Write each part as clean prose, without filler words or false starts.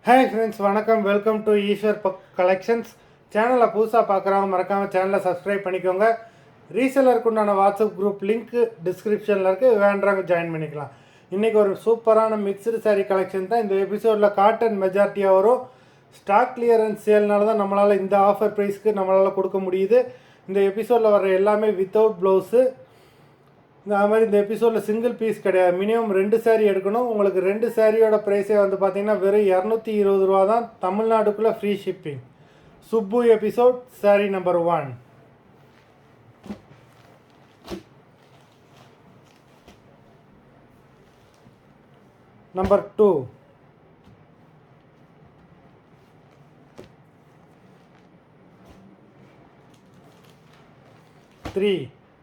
Hi friends, வணக்கம். Welcome to Eswar collections. சேனலை புதுசாக பார்க்குறவங்க மறக்காமல் சேனலை சப்ஸ்கிரைப் பண்ணிக்கோங்க. ரீசெலருக்கு உண்டான வாட்ஸ்அப் குரூப் லிங்க் டிஸ்கிரிப்ஷனில் இருக்குது, வேண்டவங்க ஜாயின் பண்ணிக்கலாம். இன்றைக்கி ஒரு சூப்பரான மிக்சடு சாரீ கலெக்ஷன் தான் இந்த எபிசோடில். காட்டன் மெஜாரிட்டியாக வரும். ஸ்டாக் கிளியரன்ஸ் சேல்னால தான் நம்மளால் இந்த ஆஃபர் ப்ரைஸ்க்கு நம்மளால் கொடுக்க முடியுது. இந்த எபிசோடில் வர எல்லாமே வித்தவுட் ப்ளவுஸு. அது மாதிரி இந்த எபிசோடில் சிங்கிள் பீஸ் கிடையாது, மினிமம் 2 சாரீ எடுக்கணும். உங்களுக்கு 2 சாரியோட ப்ரைஸே வந்து பார்த்திங்கன்னா வெறும் 220 ரூபா தான். தமிழ்நாட்டுக்குள்ளே free shipping. Subbu episode sari number 1. Number 2. Three.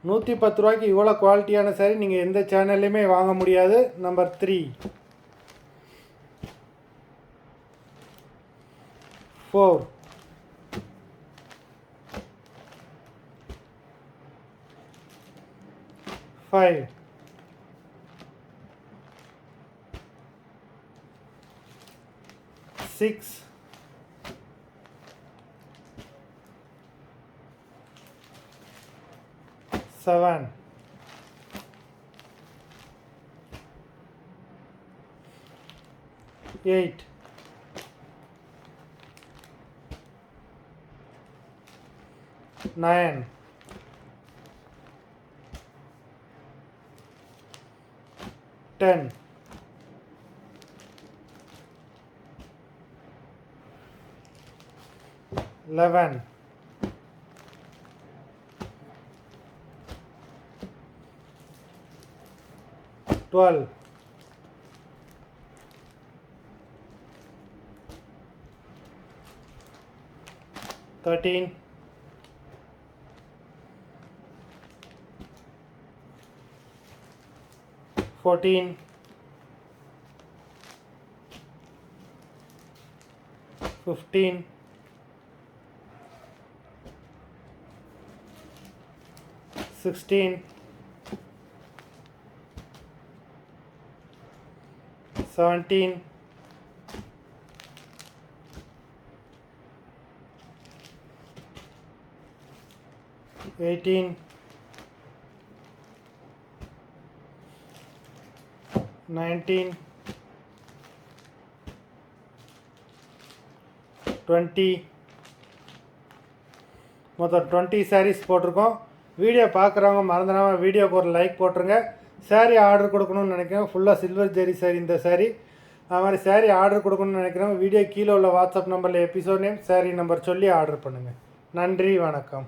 110 ரூபாய்க்கு இவ்வளோ குவாலிட்டியான சாரி நீங்கள் எந்த சேனல்லையுமே வாங்க முடியாது. நம்பர் 3. 4. 5. 6. 7. 8. 9. 10. 11. 12. 13. 14. 15. 16. 17. 18. 19. 20. மொத்தம் 20 சாரீஸ் போட்டிருக்கோம். வீடியோ பார்க்குறவங்க மறந்துடாமல் வீடியோக்கு ஒரு லைக் போட்டுருங்க. சாரீ ஆர்டர் கொடுக்கணும்னு நினைக்கிறேன். ஃபுல்லாக சில்வர் ஜெரி சாரீ இந்த சாரீ. அது மாதிரி சாரீ ஆர்டர் கொடுக்கணும்னு நினைக்கிறவங்க வீடியோ கீழே உள்ள வாட்ஸ்அப் நம்பரில் எபிசோட் நேம் சாரீ நம்பர் சொல்லி ஆர்டர் பண்ணுங்கள். நன்றி, வணக்கம்.